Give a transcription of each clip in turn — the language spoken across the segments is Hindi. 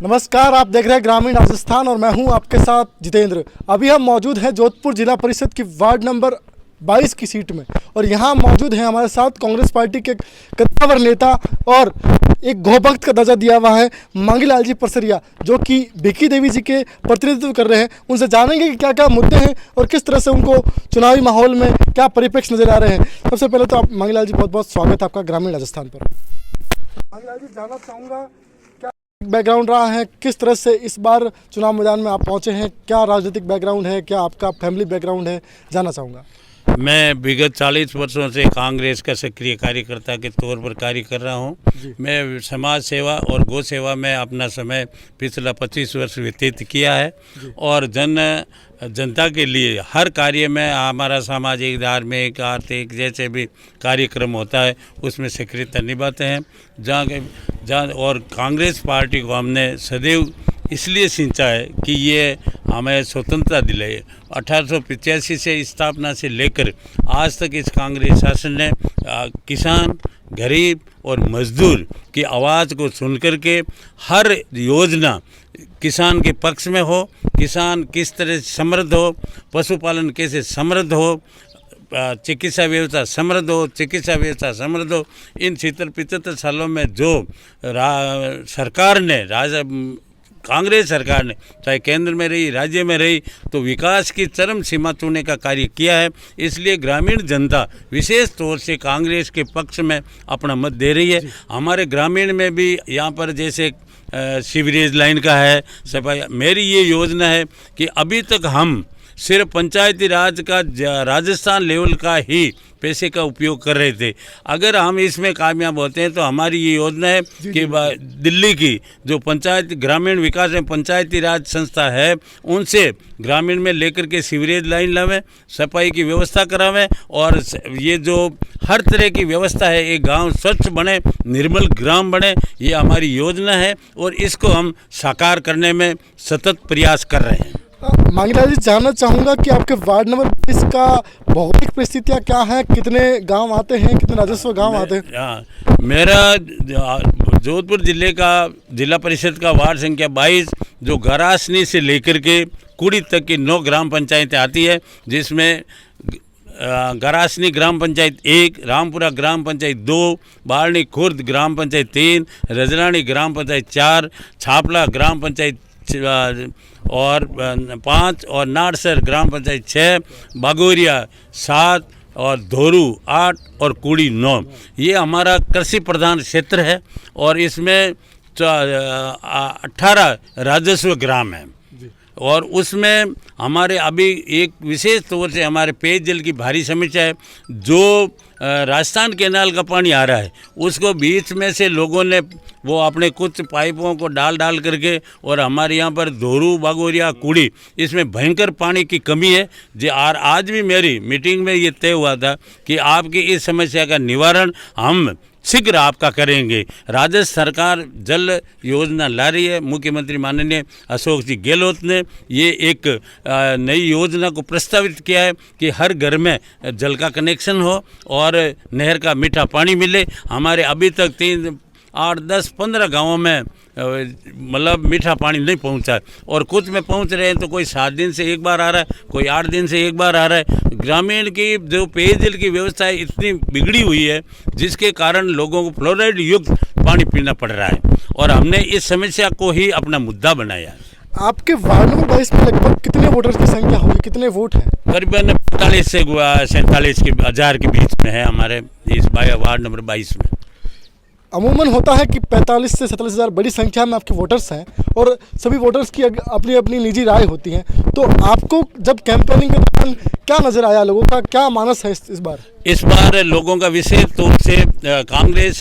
नमस्कार, आप देख रहे हैं ग्रामीण राजस्थान और मैं हूं आपके साथ जितेंद्र। अभी हम मौजूद हैं जोधपुर जिला परिषद की वार्ड नंबर 22 की सीट में और यहां मौजूद हैं हमारे साथ कांग्रेस पार्टी के कद्दावर नेता और एक गौभक्त का दर्जा दिया हुआ है मांगीलाल जी परसरिया, जो कि भिक्की देवी जी के प्रतिनिधित्व कर रहे हैं। उनसे जानेंगे कि क्या क्या मुद्दे हैं और किस तरह से उनको चुनावी माहौल में क्या परिप्रेक्ष्य नजर आ रहे हैं। सबसे पहले तो आप मांगीलाल जी, बहुत बहुत स्वागत है आपका ग्रामीण राजस्थान पर। मांगीलाल जी, जानना चाहूँगा बैकग्राउंड रहा है, किस तरह से इस बार चुनाव मैदान में आप पहुंचे हैं, क्या राजनीतिक बैकग्राउंड है, क्या आपका फैमिली बैकग्राउंड है, जानना चाहूँगा। मैं विगत 40 वर्षों से कांग्रेस का सक्रिय कार्यकर्ता के तौर पर कार्य कर रहा हूं। मैं समाज सेवा और गौ सेवा में अपना समय पिछला 25 वर्ष व्यतीत किया है और जनता के लिए हर कार्य में हमारा सामाजिक, धार्मिक, आर्थिक जैसे भी कार्यक्रम होता है उसमें सक्रियता निभाते हैं। जहाँ और कांग्रेस पार्टी को हमने सदैव इसलिए सिंचा है कि ये हमें स्वतंत्रता दिलाई। 1885 से स्थापना से लेकर आज तक इस कांग्रेस शासन ने किसान, गरीब और मजदूर की आवाज़ को सुनकर के हर योजना किसान के पक्ष में हो, किसान किस तरह समृद्ध हो, पशुपालन कैसे समृद्ध हो, चिकित्सा व्यवस्था समृद्ध हो, इन 75 सालों में जो सरकार ने कांग्रेस सरकार ने चाहे केंद्र में रही, राज्य में रही, तो विकास की चरम सीमा छूने का कार्य किया है। इसलिए ग्रामीण जनता विशेष तौर से कांग्रेस के पक्ष में अपना मत दे रही है। हमारे ग्रामीण में भी यहाँ पर जैसे सीवरेज लाइन का है, सफाई, मेरी ये योजना है कि अभी तक हम सिर्फ पंचायती राज का राजस्थान लेवल का ही पैसे का उपयोग कर रहे थे। अगर हम इसमें कामयाब होते हैं तो हमारी ये योजना है कि दिल्ली की जो पंचायत ग्रामीण विकास में पंचायती राज संस्था है उनसे ग्रामीण में लेकर के सीवरेज लाइन लावें, सफाई की व्यवस्था करावें और ये जो हर तरह की व्यवस्था है, एक गांव स्वच्छ बने, निर्मल ग्राम बने, ये हमारी योजना है और इसको हम साकार करने में सतत प्रयास कर रहे हैं। मांगीलाल जी, जानना चाहूँगा कि आपके वार्ड नंबर 22 का भौगोलिक परिस्थितियाँ क्या हैं, कितने गांव आते हैं, कितने राजस्व गांव आते हैं? मेरा जोधपुर जिले का जिला परिषद का वार्ड संख्या 22 जो गरासनी से लेकर के कुड़ी तक की 9 ग्राम पंचायतें आती है, जिसमें गरासनी ग्राम पंचायत 1, रामपुरा ग्राम पंचायत 2, बालनी खुर्द ग्राम पंचायत 3, रजलानी ग्राम पंचायत 4, छापला ग्राम पंचायत और 5 और नाड़सर ग्राम पंचायत 6, बागोरिया 7 और धोरू 8 और कुड़ी 9। ये हमारा कृषि प्रधान क्षेत्र है और इसमें 18 राजस्व ग्राम हैं और उसमें हमारे अभी एक विशेष तौर से हमारे पेयजल की भारी समस्या है। जो राजस्थान कैनाल का पानी आ रहा है उसको बीच में से लोगों ने वो अपने कुछ पाइपों को डाल करके, और हमारे यहाँ पर धोरू, बागोरिया, कुड़ी, इसमें भयंकर पानी की कमी है। जी आज भी मेरी मीटिंग में ये तय हुआ था कि आपकी इस समस्या का निवारण हम शीघ्र आपका करेंगे। राज्य सरकार जल योजना ला रही है। मुख्यमंत्री माननीय अशोक जी गहलोत ने ये एक नई योजना को प्रस्तावित किया है कि हर घर में जल का कनेक्शन हो और नहर का मीठा पानी मिले। हमारे अभी तक 3, 8, 10, 15 गाँवों में मतलब मीठा पानी नहीं पहुंचा है और कुछ में पहुंच रहे हैं तो कोई 7 दिन से एक बार आ रहा है, कोई 8 दिन से एक बार आ रहा है। ग्रामीण की जो पेयजल की व्यवस्था है इतनी बिगड़ी हुई है जिसके कारण लोगों को फ्लोराइड युक्त पानी पीना पड़ रहा है और हमने इस समस्या को ही अपना मुद्दा बनाया है। आपके वार्ड नंबर 22 में लगभग कितने वोटर्स की संख्या होगी, कितने वोट हैं? करीबन 45 से 47 के हज़ार के बीच में है हमारे इस वार्ड नंबर 22 में। अमूमन होता है कि 45 से 47 हज़ार बड़ी संख्या में आपके वोटर्स हैं और सभी वोटर्स की अपनी अपनी निजी राय होती हैं। तो आपको जब कैंपेनिंग के दौरान क्या नज़र आया, लोगों का क्या मानस है इस बार? इस बार लोगों का विशेष तौर से कांग्रेस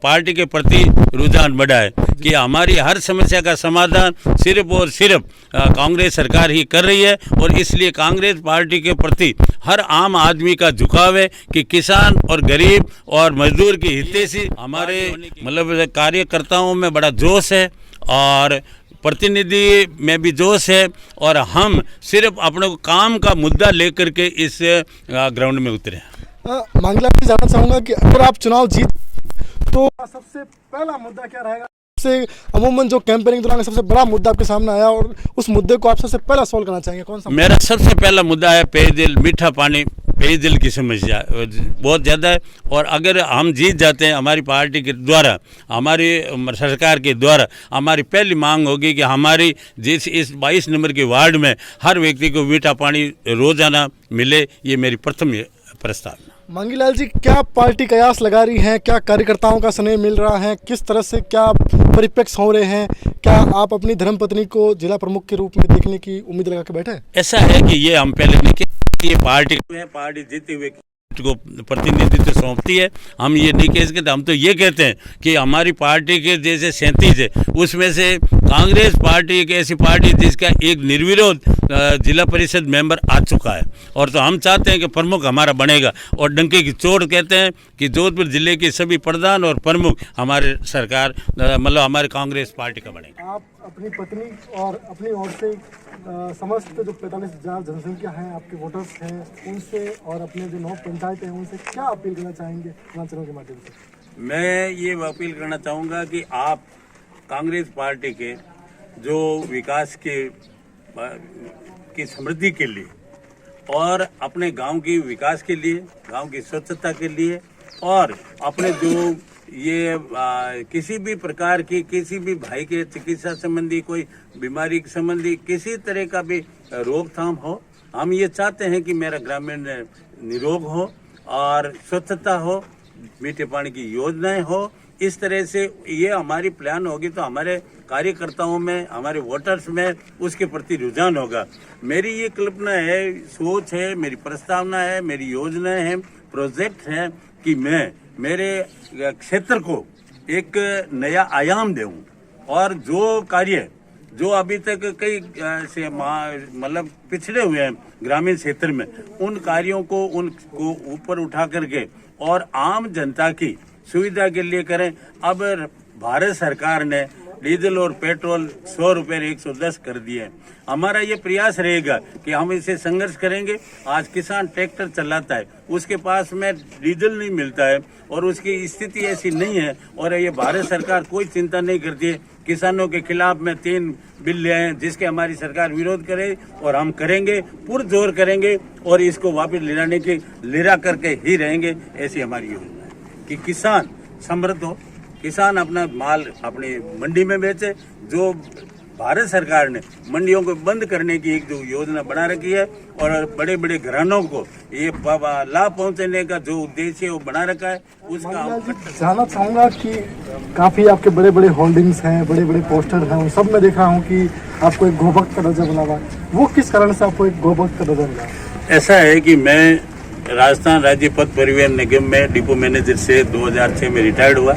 पार्टी के प्रति रुझान बढ़ा है कि हमारी हर समस्या का समाधान सिर्फ और सिर्फ कांग्रेस सरकार ही कर रही है और इसलिए कांग्रेस पार्टी के प्रति हर आम आदमी का झुकाव है कि किसान और गरीब और मजदूर की हितैषी हमारे मतलब कार्यकर्ताओं में बड़ा जोश है और प्रतिनिधि में भी जोश है और हम सिर्फ अपने काम का मुद्दा लेकर के इस ग्राउंड में उतरे हैं। मांगीलाल जी, जानना चाहूँगा कि अगर आप चुनाव जीत तो सबसे पहला मुद्दा क्या रहेगा? सबसे अमूमन जो कैंपेनिंग दौरान सबसे बड़ा मुद्दा आपके सामने आया और उस मुद्दे को आप सबसे पहला सॉल्व करना चाहेंगे, कौन सा? मेरा सबसे पहला मुद्दा है पेयजल, मीठा पानी, पेयजल की समस्या बहुत ज़्यादा है। और अगर हम जीत जाते हैं हमारी पार्टी के द्वारा, हमारी सरकार के द्वारा, हमारी पहली मांग होगी कि हमारी इस 22 नंबर के वार्ड में हर व्यक्ति को मीठा पानी रोजाना मिले। ये मेरी प्रथम प्रस्तावना। मांगीलाल जी, क्या पार्टी कयास लगा रही है? क्या कार्यकर्ताओं का स्नेह मिल रहा है? किस तरह से क्या परिप्रेक्ष्य हो रहे हैं? क्या आप अपनी धर्मपत्नी को जिला प्रमुख के रूप में देखने की उम्मीद लगा के बैठे हैं? ऐसा है कि ये हम पहले नहीं कि ये पार्टी है, पार्टी जीते हुए को प्रतिनिधित्व सौंपती है। हम ये नहीं कह सकते, हम तो ये कहते हैं कि हमारी पार्टी के जैसे 37 है, उसमें से कांग्रेस पार्टी एक ऐसी पार्टी जिसका एक निर्विरोध जिला परिषद मेंबर आ चुका है। और तो हम चाहते हैं कि प्रमुख हमारा बनेगा। और डंके की चोट कहते हैं कि जोधपुर जिले के सभी प्रधान और प्रमुख हमारे सरकार मतलब हमारे कांग्रेस पार्टी का बनेगा। आप अपनी पत्नी और अपनी ओर से समस्त जो 45,000 जनसंख्या है, आपके वोटर्स हैं, उनसे और अपने जो 9 पंचायतें हैं, उनसे क्या अपील करना चाहेंगे चुनाव के माध्यम से? मैं ये अपील करना चाहूँगा कि आप कांग्रेस पार्टी के जो विकास की समृद्धि के लिए और अपने गांव की विकास के लिए, गांव की स्वच्छता के लिए और अपने जो ये किसी भी प्रकार की किसी भी भाई के चिकित्सा संबंधी, कोई बीमारी संबंधी किसी तरह का भी रोकथाम हो, हम ये चाहते हैं कि मेरा ग्रामीण निरोग हो और स्वच्छता हो, मीठे पानी की योजनाएं हो। इस तरह से ये हमारी प्लान होगी तो हमारे कार्यकर्ताओं में, हमारे वोटर्स में उसके प्रति रुझान होगा। मेरी ये कल्पना है, सोच है, मेरी प्रस्तावना है, मेरी योजनाएं हैं, प्रोजेक्ट है कि मैं मेरे क्षेत्र को एक नया आयाम दूं और जो कार्य जो अभी तक कई से मतलब पिछड़े हुए हैं ग्रामीण क्षेत्र में, उन कार्यों को उनको ऊपर उठा करके और आम जनता की सुविधा के लिए करें। अब भारत सरकार ने डीजल और पेट्रोल 100 रुपये 110 कर दिए। हमारा ये प्रयास रहेगा कि हम इसे संघर्ष करेंगे। आज किसान ट्रैक्टर चलाता है, उसके पास में डीजल नहीं मिलता है और उसकी स्थिति ऐसी नहीं है और ये भारत सरकार कोई चिंता नहीं करती है। किसानों के खिलाफ में 3 बिल ले आए जिसके हमारी सरकार विरोध करे और हम करेंगे, पुरजोर करेंगे और इसको वापस लिरा करके ही रहेंगे। ऐसी हमारी योजना है कि किसान समृद्ध हो, किसान अपना माल अपनी मंडी में बेचे। जो भारत सरकार ने मंडियों को बंद करने की एक जो योजना बना रखी है और बड़े बड़े घरानों को ये लाभ पहुंचाने का जो उद्देश्य है वो बना रखा है, उसका जानना चाहूँगा कि काफ़ी आपके बड़े बड़े होल्डिंग्स हैं, बड़े बड़े पोस्टर हैं, उन सब में देखा हूँ कि आपको एक गोभक्त का दर्जा मिला हुआ है। वो किस कारण से आपको एक गोभक्त का दर्जा मिला? ऐसा है कि मैं राजस्थान राज्य पथ परिवहन निगम में डिपो मैनेजर से 2006 में रिटायर्ड हुआ।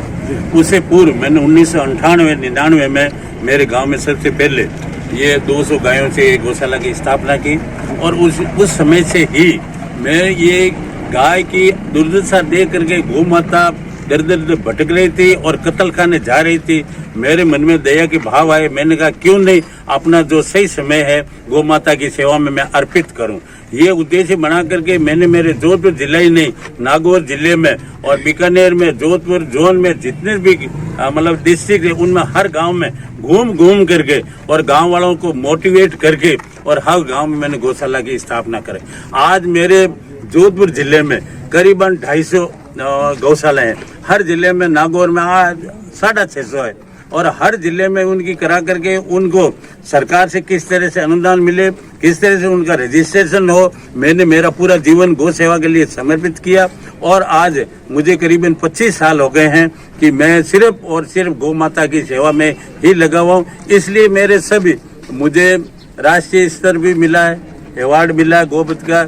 उससे पूर्व मैंने 1998-99 में मेरे गांव में सबसे पहले ये 200 गायों से एक गौशाला की स्थापना की और उस समय से ही मैं ये गाय की दुर्दशा देख करके गौ माता दर दर भटक रही थी और कत्ल खाने जा रही थी। मेरे मन में दया के भाव आए। मैंने कहा क्यों नहीं अपना जो सही समय है गौ माता की सेवा में मैं अर्पित करूं। ये उद्देश्य बना करके मैंने मेरे जोधपुर जिला ही नहीं, नागौर जिले में और बीकानेर में, जोधपुर जोन में जितने भी मतलब डिस्ट्रिक्ट है उनमें हर गांव में घूम करके और गांव वालों को मोटिवेट करके और हर गांव में मैंने गौशाला की स्थापना करी। आज मेरे जोधपुर जिले में करीबन 250 गौशाला है। हर जिले में, नागौर में आज 650 है और हर जिले में उनकी करा करके उनको सरकार से किस तरह से अनुदान मिले, किस तरह से उनका रजिस्ट्रेशन हो, मैंने मेरा पूरा जीवन गौ सेवा के लिए समर्पित किया और आज मुझे करीबन 25 साल हो गए हैं कि मैं सिर्फ और सिर्फ गौ माता की सेवा में ही लगा हुआ हूँ। इसलिए मेरे सभी, मुझे राष्ट्रीय स्तर भी मिला है, अवार्ड मिला है गोभक्त का,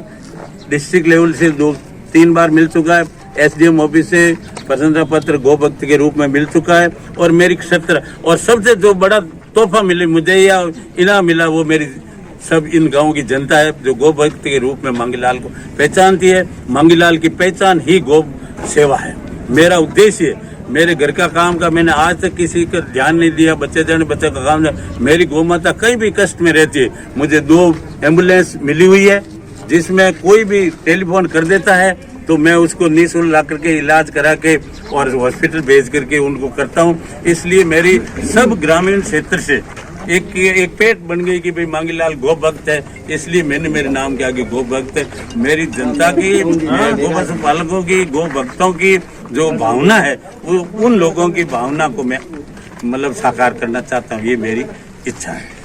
डिस्ट्रिक्ट लेवल से 2-3 बार मिल चुका है, SDM ऑफिस से प्रशंसा पत्र गोभक्त के रूप में मिल चुका है और मेरी क्षेत्र और सबसे जो बड़ा तोहफा मिले मुझे या इनाम मिला वो मेरी सब इन गांवों की जनता है जो गोभक्त के रूप में मांगीलाल को पहचानती है। मांगीलाल की पहचान ही गौ सेवा है। मेरा उद्देश्य, मेरे घर का काम का मैंने आज तक किसी का ध्यान नहीं दिया, बच्चे का काम। मेरी गौ माता कहीं भी कष्ट में रहती है, मुझे 2 एम्बुलेंस मिली हुई है जिसमें कोई भी टेलीफोन कर देता है तो मैं उसको निःशुल्क ला करके इलाज करा के और हॉस्पिटल भेज करके उनको करता हूँ। इसलिए मेरी सब ग्रामीण क्षेत्र से एक पेट बन गई कि भाई मांगीलाल गो भक्त है, इसलिए मैंने मेरे नाम के आगे गो भक्त है। मेरी जनता की, गो पशुपालकों की, गो भक्तों की जो भावना है वो उन लोगों की भावना को मैं मतलब साकार करना चाहता हूँ, ये मेरी इच्छा है।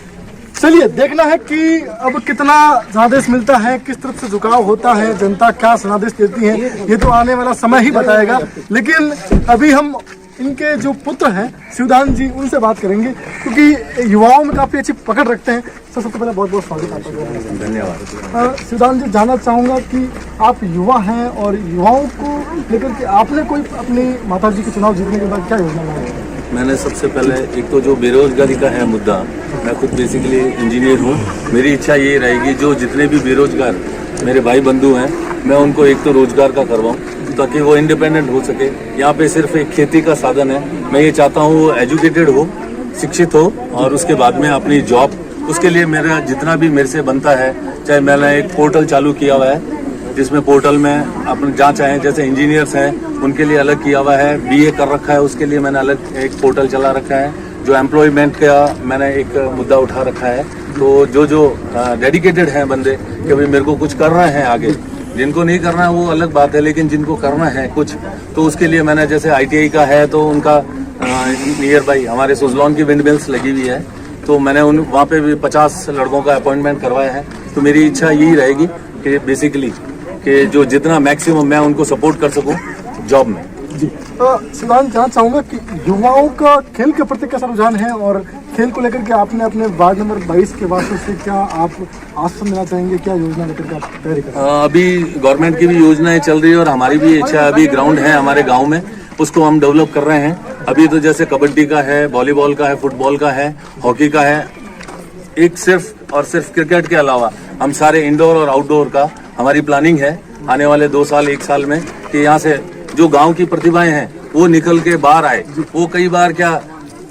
चलिए देखना है कि अब कितना जनादेश मिलता है, किस तरफ से झुकाव होता है, जनता क्या जनादेश देती है, ये तो आने वाला समय ही बताएगा। लेकिन अभी हम इनके जो पुत्र हैं शिवदान जी, उनसे बात करेंगे क्योंकि युवाओं में काफ़ी अच्छी पकड़ रखते हैं। सबसे पहले बहुत बहुत स्वागत आपका। धन्यवाद। शिवदान जी, जानना चाहूँगा कि आप युवा हैं और युवाओं को लेकर के आपने कोई अपनी माताजी के चुनाव जीतने के बाद क्या योजना बनाई? मैंने सबसे पहले एक तो जो बेरोजगारी का है मुद्दा, मैं खुद बेसिकली इंजीनियर हूँ। मेरी इच्छा ये रहेगी जो जितने भी बेरोजगार मेरे भाई बंधु हैं, मैं उनको एक तो रोजगार का करवाऊँ ताकि वो इंडिपेंडेंट हो सके। यहाँ पे सिर्फ एक खेती का साधन है, मैं ये चाहता हूँ वो एजुकेटेड हो, शिक्षित हो और उसके बाद में अपनी जॉब, उसके लिए मेरा जितना भी मेरे से बनता है, चाहे मैंने एक पोर्टल चालू किया हुआ है जिसमें पोर्टल में अपने जहाँ चाहें, जैसे इंजीनियर्स हैं उनके लिए अलग किया हुआ है, बीए कर रखा है उसके लिए मैंने अलग एक पोर्टल चला रखा है, जो एम्प्लॉयमेंट का मैंने एक मुद्दा उठा रखा है। तो जो डेडिकेटेड हैं बंदे कि भाई मेरे को कुछ करना है आगे, जिनको नहीं करना है वो अलग बात है, लेकिन जिनको करना है कुछ, तो उसके लिए मैंने जैसे ITI का है तो उनका नियर बाई हमारे सुजलॉन की विंड मिल्स लगी हुई है, तो मैंने वहाँ पे भी 50 लड़कों का अपॉइंटमेंट करवाया है। तो मेरी इच्छा यही रहेगी कि बेसिकली कि जो जितना मैक्सिमम मैं उनको सपोर्ट कर सकूं जॉब में। जी शिवदान, जानना चाहूँगा कि युवाओं का खेल के प्रति कैसा रुझान है और खेल को लेकर के आपने अपने वार्ड नंबर 22 के वासियों से क्या आप आश्वासन देना चाहेंगे, क्या योजना लेकर के आप तैयारी कर रहे हैं? अभी गवर्नमेंट की भी योजनाएं चल रही है और हमारी भी इच्छा है। अभी ग्राउंड है हमारे गाँव में, उसको हम डेवलप कर रहे हैं। अभी तो जैसे कबड्डी का है, वॉलीबॉल का है, फुटबॉल का है, हॉकी का है, एक सिर्फ और सिर्फ क्रिकेट के अलावा हम सारे इंडोर और आउटडोर का हमारी प्लानिंग है आने वाले 2 साल 1 साल में कि यहाँ से जो गांव की प्रतिभाएं हैं वो निकल के बाहर आए। वो कई बार क्या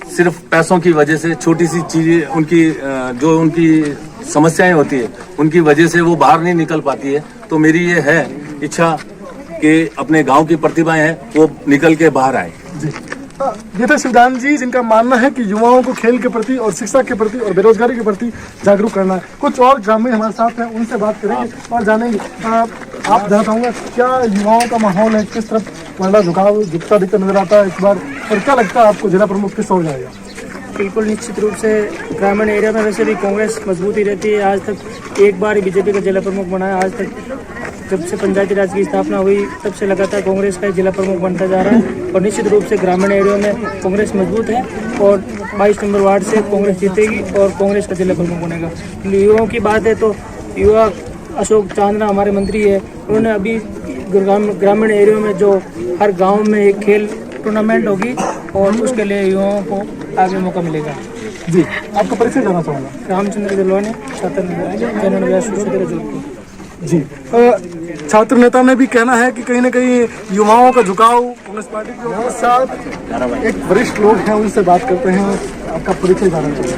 सिर्फ पैसों की वजह से, छोटी सी चीजें उनकी जो उनकी समस्याएं होती है उनकी वजह से वो बाहर नहीं निकल पाती है। तो मेरी ये है इच्छा कि अपने गांव की प्रतिभाएं हैं वो निकल के बाहर आए। ये थे शिवदान जी, जिनका मानना है कि युवाओं को खेल के प्रति और शिक्षा के प्रति और बेरोजगारी के प्रति जागरूक करना है। कुछ और ग्रामीण हमारे साथ हैं, उनसे बात करेंगे और जानेंगे। आप जानना चाहूँगा क्या युवाओं का माहौल है, किस तरफ वाला झुकाव झुकता दिखता नजर आता है इस बार, और क्या लगता है आपको जिला प्रमुख किस हो जाएगा? बिल्कुल निश्चित रूप से ग्रामीण एरिया में वैसे भी कांग्रेस मजबूत ही रहती है। आज तक एक बार बीजेपी का जिला प्रमुख बना है। आज तक जब से पंचायती राज की स्थापना हुई तब से लगातार कांग्रेस का जिला प्रमुख बनता जा रहा है और निश्चित रूप से ग्रामीण एरिया में कांग्रेस मजबूत है और 22 नंबर वार्ड से कांग्रेस जीतेगी और कांग्रेस का जिला प्रमुख बनेगा। युवाओं की बात है तो युवा अशोक चांदना हमारे मंत्री है, उन्होंने अभी ग्रामीण एरिया में जो हर गाँव में एक खेल टूर्नामेंट होगी और उसके लिए युवाओं को आगे मौका मिलेगा। जी, आपका परिचय जानना चाहूँगा। रामचंद्र दिलवाने, छात्र नेता जोधपुर। जी, छात्र नेता ने भी कहना है कि कहीं ना कहीं युवाओं का झुकाव कांग्रेस पार्टी के साथ। एक वरिष्ठ लोग हैं, उनसे बात करते हैं। आपका परिचय जानना चाहिए।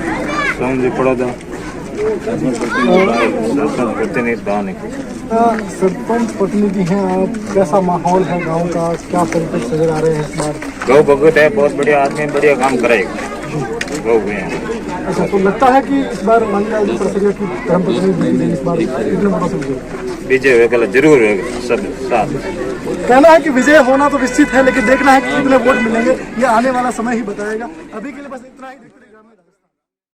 सरपंच प्रतिनिधि हैं आप, कैसा माहौल है गांव का, क्या परिपेक्ष नजर आ रहे हैं इस बार? गौ भगत है, बहुत बढ़िया आदमी, बढ़िया काम करेगा। गौ हैं। अच्छा, तो लगता है कि इस बार माननीय जी परिषद की धर्म प्रतिनिधि इस बार कितने वोटों से विजय होगा, जरूर होगा सब साथ। कहना है कि विजय होना तो निश्चित है, लेकिन देखना है कि कितने वोट मिलेंगे, ये आने वाला समय ही बताएगा। अभी के लिए बस इतना ही।